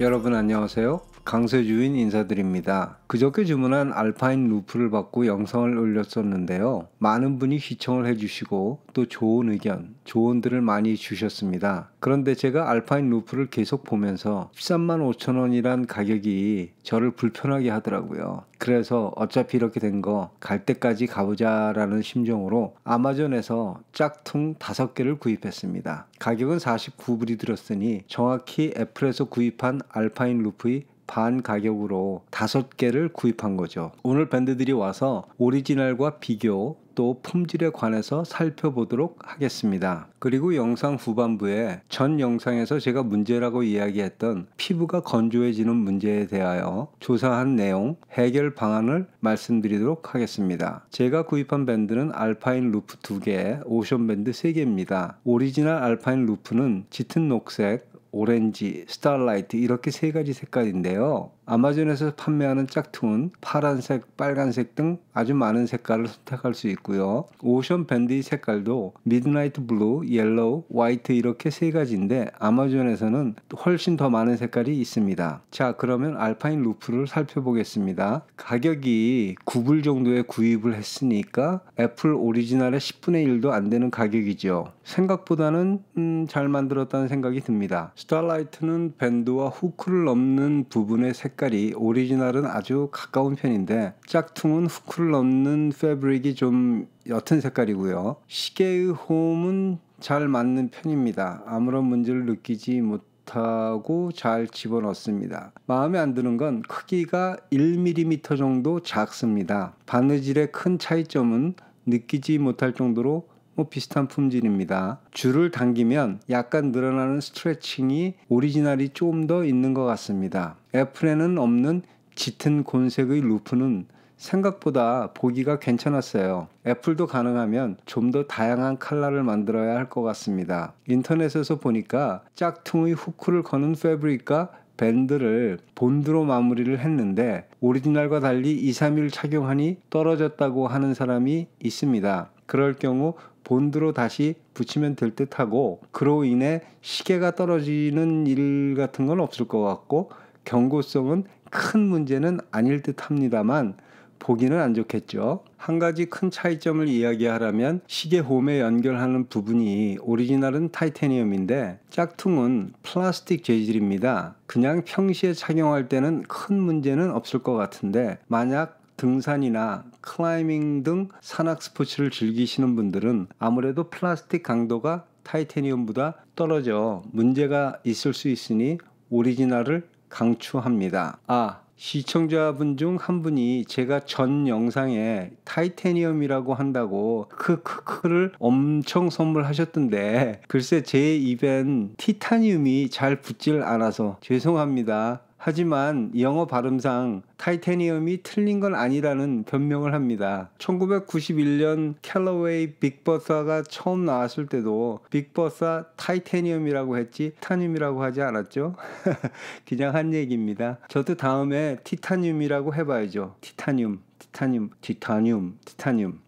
여러분 안녕하세요. 강세주인 인사드립니다. 그저께 주문한 알파인 루프를 받고 영상을 올렸었는데요. 많은 분이 시청을 해주시고 또 좋은 의견, 조언들을 많이 주셨습니다. 그런데 제가 알파인 루프를 계속 보면서 13만 5천 원이란 가격이 저를 불편하게 하더라고요. 그래서 어차피 이렇게 된 거 갈 때까지 가보자라는 심정으로 아마존에서 짝퉁 5개를 구입했습니다. 가격은 49불이 들었으니 정확히 애플에서 구입한 알파인 루프의 반 가격으로 5개를 구입한 거죠. 오늘 밴드들이 와서 오리지널과 비교 또 품질에 관해서 살펴보도록 하겠습니다. 그리고 영상 후반부에 전 영상에서 제가 문제라고 이야기했던 피부가 건조해지는 문제에 대하여 조사한 내용, 해결 방안을 말씀드리도록 하겠습니다. 제가 구입한 밴드는 알파인 루프 2개, 오션 밴드 3개입니다. 오리지널 알파인 루프는 짙은 녹색, 오렌지, 스타라이트 이렇게 3가지 색깔인데요. 아마존에서 판매하는 짝퉁은 파란색, 빨간색 등 아주 많은 색깔을 선택할 수 있고요. 오션 밴드의 색깔도 미드나이트 블루, 옐로우, 화이트 이렇게 3가지인데 아마존에서는 훨씬 더 많은 색깔이 있습니다. 자, 그러면 알파인 루프를 살펴보겠습니다. 가격이 9불 정도에 구입을 했으니까 애플 오리지널의 10분의 1도 안 되는 가격이죠. 생각보다는 잘 만들었다는 생각이 듭니다. 스타라이트는 밴드와 후크를 넘는 부분의 색깔이 오리지널은 아주 가까운 편인데 짝퉁은 후크를 넘는 패브릭이 좀 옅은 색깔이고요. 시계의 홈은 잘 맞는 편입니다. 아무런 문제를 느끼지 못하고 잘 집어넣습니다. 마음에 안 드는 건 크기가 1mm 정도 작습니다. 바느질의 큰 차이점은 느끼지 못할 정도로 비슷한 품질입니다. 줄을 당기면 약간 늘어나는 스트레칭이 오리지널이 좀 더 있는 것 같습니다. 애플에는 없는 짙은 곤색의 루프는 생각보다 보기가 괜찮았어요. 애플도 가능하면 좀 더 다양한 컬러를 만들어야 할 것 같습니다. 인터넷에서 보니까 짝퉁의 후크를 거는 패브릭과 밴드를 본드로 마무리를 했는데 오리지널과 달리 2-3일 착용하니 떨어졌다고 하는 사람이 있습니다. 그럴 경우 본드로 다시 붙이면 될 듯하고 그로 인해 시계가 떨어지는 일 같은 건 없을 것 같고 경고성은 큰 문제는 아닐 듯 합니다만 보기는 안 좋겠죠. 한 가지 큰 차이점을 이야기하라면 시계 홈에 연결하는 부분이 오리지널은 타이타늄인데 짝퉁은 플라스틱 재질입니다. 그냥 평시에 착용할 때는 큰 문제는 없을 것 같은데 만약 등산이나 클라이밍 등 산악 스포츠를 즐기시는 분들은 아무래도 플라스틱 강도가 타이타늄보다 떨어져 문제가 있을 수 있으니 오리지널을 강추합니다. 시청자분 중 한 분이 제가 전 영상에 타이타늄이라고 한다고 크크크를 엄청 선물하셨던데 글쎄 제 입엔 티타늄이 잘 붙질 않아서 죄송합니다. 하지만 영어 발음상 타이타늄이 틀린 건 아니라는 변명을 합니다. 1991년 캘러웨이 빅버사가 처음 나왔을 때도 빅버사 타이타늄이라고 했지 티타늄이라고 하지 않았죠? 그냥 한 얘기입니다. 저도 다음에 티타늄이라고 해봐야죠. 티타늄.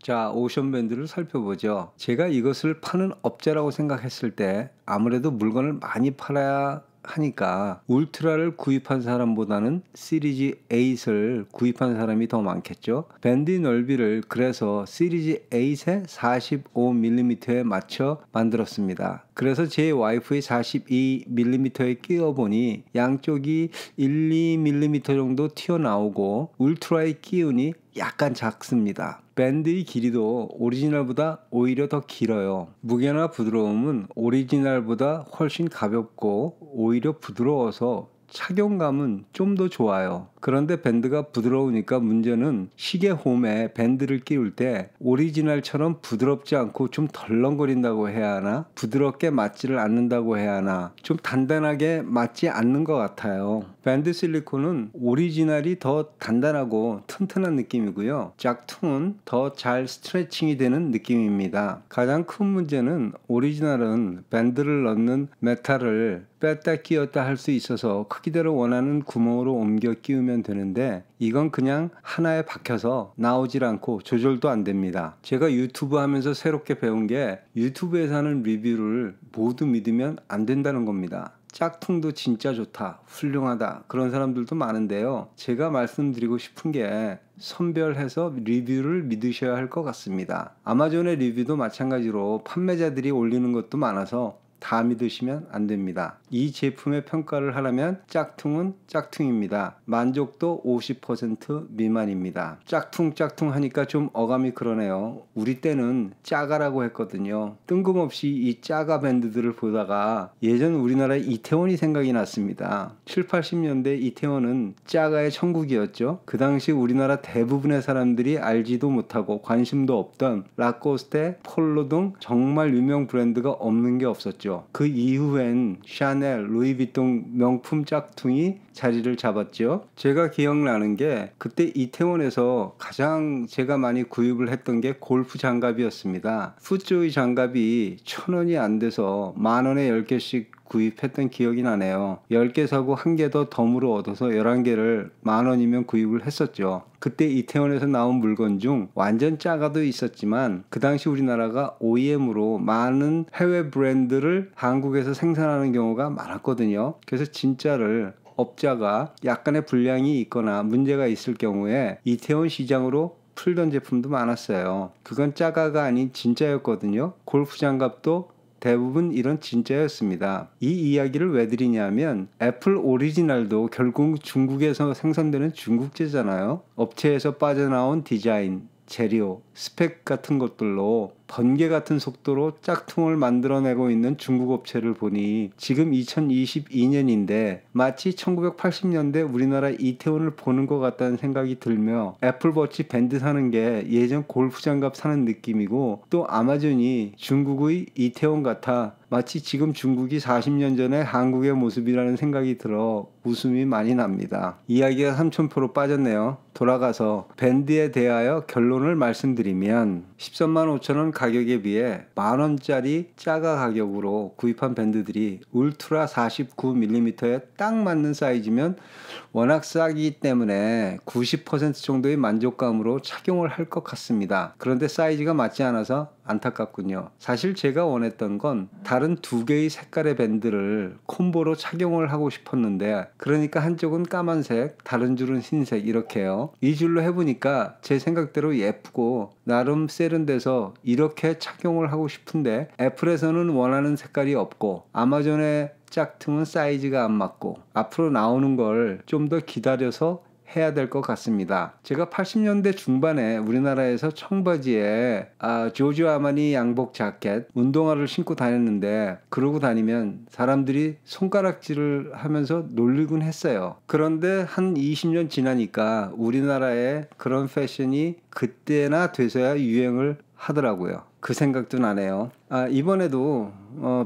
자, 오션밴드를 살펴보죠. 제가 이것을 파는 업체라고 생각했을 때 아무래도 물건을 많이 팔아야 하니까 울트라를 구입한 사람보다는 시리즈 8을 구입한 사람이 더 많겠죠. 밴드의 넓이를 그래서 시리즈 8의 45mm에 맞춰 만들었습니다. 그래서 제 와이프의 42mm에 끼워보니 양쪽이 1-2mm 정도 튀어나오고 울트라에 끼우니 약간 작습니다. 밴드의 길이도 오리지널보다 오히려 더 길어요. 무게나 부드러움은 오리지널보다 훨씬 가볍고 오히려 부드러워서 착용감은 좀 더 좋아요. 그런데 밴드가 부드러우니까 문제는 시계 홈에 밴드를 끼울 때 오리지널처럼 부드럽지 않고 좀 덜렁거린다고 해야 하나? 부드럽게 맞지를 않는다고 해야 하나? 좀 단단하게 맞지 않는 것 같아요. 밴드 실리콘은 오리지널이 더 단단하고 튼튼한 느낌이고요. 짝퉁은 더 잘 스트레칭이 되는 느낌입니다. 가장 큰 문제는 오리지널은 밴드를 넣는 메탈을 뺐다 끼웠다 할 수 있어서 크기대로 원하는 구멍으로 옮겨 끼우면 하면 되는데 이건 그냥 하나에 박혀서 나오질 않고 조절도 안 됩니다. 제가 유튜브 하면서 새롭게 배운 게 유튜브에서 하는 리뷰를 모두 믿으면 안 된다는 겁니다. 짝퉁도 진짜 좋다, 훌륭하다 그런 사람들도 많은데요. 제가 말씀드리고 싶은 게 선별해서 리뷰를 믿으셔야 할 것 같습니다. 아마존의 리뷰도 마찬가지로 판매자들이 올리는 것도 많아서 다 믿으시면 안 됩니다. 이 제품의 평가를 하려면 짝퉁은 짝퉁입니다. 만족도 50% 미만입니다. 짝퉁 하니까 좀 어감이 그러네요. 우리 때는 짜가라고 했거든요. 뜬금없이 이 짜가 밴드들을 보다가 예전 우리나라의 이태원이 생각이 났습니다. 7, 80년대 이태원은 짜가의 천국이었죠. 그 당시 우리나라 대부분의 사람들이 알지도 못하고 관심도 없던 라코스테, 폴로 등 정말 유명 브랜드가 없는 게 없었죠. 그 이후엔 샤넬, 루이비통 명품 짝퉁이 자리를 잡았죠. 제가 기억나는 게 그때 이태원에서 가장 제가 많이 구입을 했던 게 골프 장갑이었습니다. 풋조이 장갑이 1,000원이 안 돼서 10,000원에 10개씩 구입했던 기억이 나네요. 10개 사고 1개 더 덤으로 얻어서 11개를 10,000원이면 구입을 했었죠. 그때 이태원에서 나온 물건 중 완전 짜가도 있었지만 그 당시 우리나라가 OEM으로 많은 해외 브랜드를 한국에서 생산하는 경우가 많았거든요. 그래서 진짜를 업자가 약간의 불량이 있거나 문제가 있을 경우에 이태원 시장으로 풀던 제품도 많았어요. 그건 짜가가 아닌 진짜였거든요. 골프 장갑도 대부분 이런 진짜였습니다. 이 이야기를 왜 드리냐면 애플 오리지널도 결국 중국에서 생산되는 중국제잖아요. 업체에서 빠져나온 디자인, 재료, 스펙 같은 것들로 번개 같은 속도로 짝퉁을 만들어내고 있는 중국 업체를 보니 지금 2022년인데 마치 1980년대 우리나라 이태원을 보는 것 같다는 생각이 들며 애플워치 밴드 사는 게 예전 골프 장갑 사는 느낌이고 또 아마존이 중국의 이태원 같아 마치 지금 중국이 40년 전에 한국의 모습이라는 생각이 들어 웃음이 많이 납니다. 이야기가 삼천포로 빠졌네요. 돌아가서 밴드에 대하여 결론을 말씀드리면 13만 5천원 가격에 비해 만원짜리 짜가 가격으로 구입한 밴드들이 울트라 49mm에 딱 맞는 사이즈면 워낙 싸기 때문에 90% 정도의 만족감으로 착용을 할 것 같습니다. 그런데 사이즈가 맞지 않아서 안타깝군요. 사실 제가 원했던 건 다른 2개의 색깔의 밴드를 콤보로 착용을 하고 싶었는데 그러니까 한쪽은 까만색, 다른 줄은 흰색 이렇게요. 이 줄로 해보니까 제 생각대로 예쁘고 나름 세련돼서 이렇게 착용을 하고 싶은데 애플에서는 원하는 색깔이 없고 아마존의 짝퉁은 사이즈가 안 맞고 앞으로 나오는 걸 좀 더 기다려서 해야 될 것 같습니다. 제가 80년대 중반에 우리나라에서 청바지에 조지 아마니 양복 자켓, 운동화를 신고 다녔는데 그러고 다니면 사람들이 손가락질을 하면서 놀리곤 했어요. 그런데 한 20년 지나니까 우리나라에 그런 패션이 그때나 돼서야 유행을 하더라고요. 그 생각도 나네요. 이번에도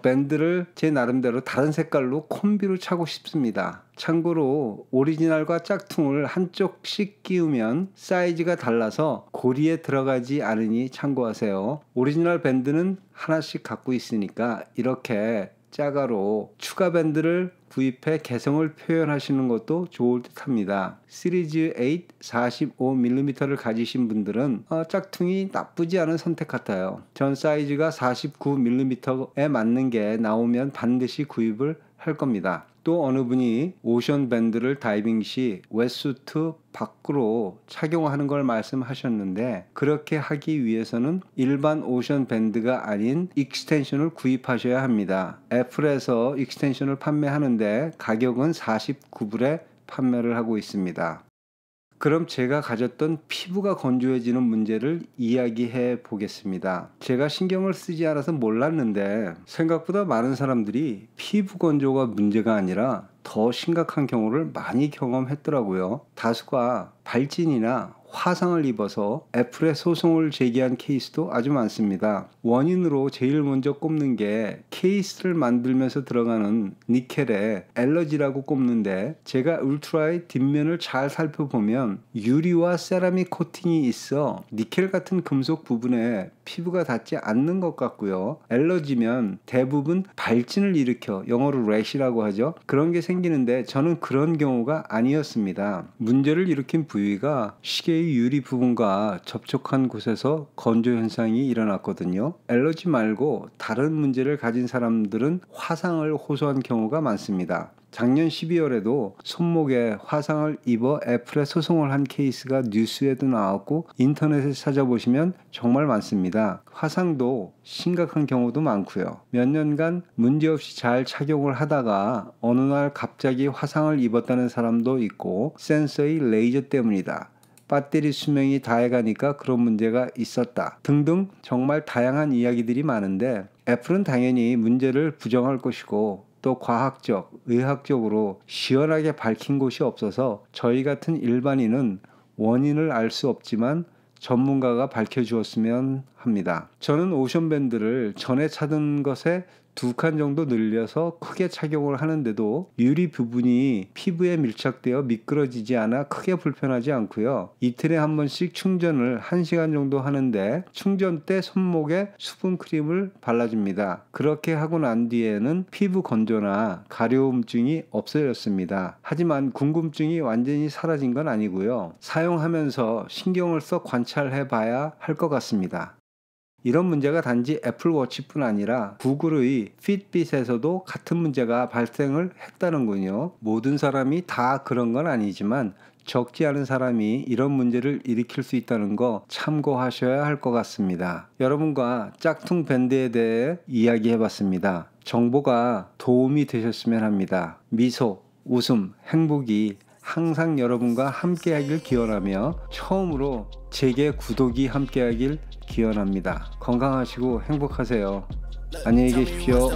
밴드를 제 나름대로 다른 색깔로 콤비로 차고 싶습니다. 참고로 오리지널과 짝퉁을 한쪽씩 끼우면 사이즈가 달라서 고리에 들어가지 않으니 참고하세요. 오리지널 밴드는 하나씩 갖고 있으니까 이렇게 짜가로 추가 밴드를 구입해 개성을 표현하시는 것도 좋을 듯 합니다. 시리즈 8 45mm를 가지신 분들은 짝퉁이 나쁘지 않은 선택 같아요. 전 사이즈가 49mm에 맞는 게 나오면 반드시 구입을 할 겁니다. 또 어느 분이 오션 밴드를 다이빙 시 웨트수트 밖으로 착용하는 걸 말씀하셨는데 그렇게 하기 위해서는 일반 오션 밴드가 아닌 익스텐션을 구입하셔야 합니다. 애플에서 익스텐션을 판매하는데 가격은 49불에 판매를 하고 있습니다. 그럼 제가 가졌던 피부가 건조해지는 문제를 이야기해 보겠습니다. 제가 신경을 쓰지 않아서 몰랐는데 생각보다 많은 사람들이 피부 건조가 문제가 아니라 더 심각한 경우를 많이 경험했더라고요. 다수가 발진이나 화상을 입어서 애플에 소송을 제기한 케이스도 아주 많습니다. 원인으로 제일 먼저 꼽는 게 케이스를 만들면서 들어가는 니켈에 알러지라고 꼽는데, 제가 울트라의 뒷면을 잘 살펴보면 유리와 세라믹 코팅이 있어 니켈 같은 금속 부분에 피부가 닿지 않는 것 같고요. 알러지면 대부분 발진을 일으켜 영어로 래시라고 하죠. 그런 게 생기는데 저는 그런 경우가 아니었습니다. 문제를 일으킨 부위가 시계의 유리 부분과 접촉한 곳에서 건조 현상이 일어났거든요. 알러지 말고 다른 문제를 가진 사람들은 화상을 호소한 경우가 많습니다. 작년 12월에도 손목에 화상을 입어 애플에 소송을 한 케이스가 뉴스에도 나왔고 인터넷에 찾아보시면 정말 많습니다. 화상도 심각한 경우도 많고요. 몇 년간 문제없이 잘 착용을 하다가 어느 날 갑자기 화상을 입었다는 사람도 있고, 센서의 레이저 때문이다, 배터리 수명이 다해가니까 그런 문제가 있었다 등등 정말 다양한 이야기들이 많은데, 애플은 당연히 문제를 부정할 것이고 또 과학적, 의학적으로 시원하게 밝힌 곳이 없어서 저희 같은 일반인은 원인을 알 수 없지만 전문가가 밝혀주었으면 합니다. 저는 오션밴드를 전에 차던 것에 2칸 정도 늘려서 크게 착용을 하는데도 유리 부분이 피부에 밀착되어 미끄러지지 않아 크게 불편하지 않고요. 이틀에 한 번씩 충전을 1시간 정도 하는데 충전 때 손목에 수분 크림을 발라줍니다. 그렇게 하고 난 뒤에는 피부 건조나 가려움증이 없어졌습니다. 하지만 궁금증이 완전히 사라진 건 아니고요. 사용하면서 신경을 써 관찰해 봐야 할 것 같습니다. 이런 문제가 단지 애플워치뿐 아니라 구글의 핏빗에서도 같은 문제가 발생을 했다는군요. 모든 사람이 다 그런 건 아니지만 적지 않은 사람이 이런 문제를 일으킬 수 있다는 거 참고하셔야 할 것 같습니다. 여러분과 짝퉁 밴드에 대해 이야기해봤습니다. 정보가 도움이 되셨으면 합니다. 미소, 웃음, 행복이 항상 여러분과 함께하길 기원하며 처음으로 제게 구독이 함께하길 기원합니다. 건강하시고 행복하세요. 안녕히 계십시오.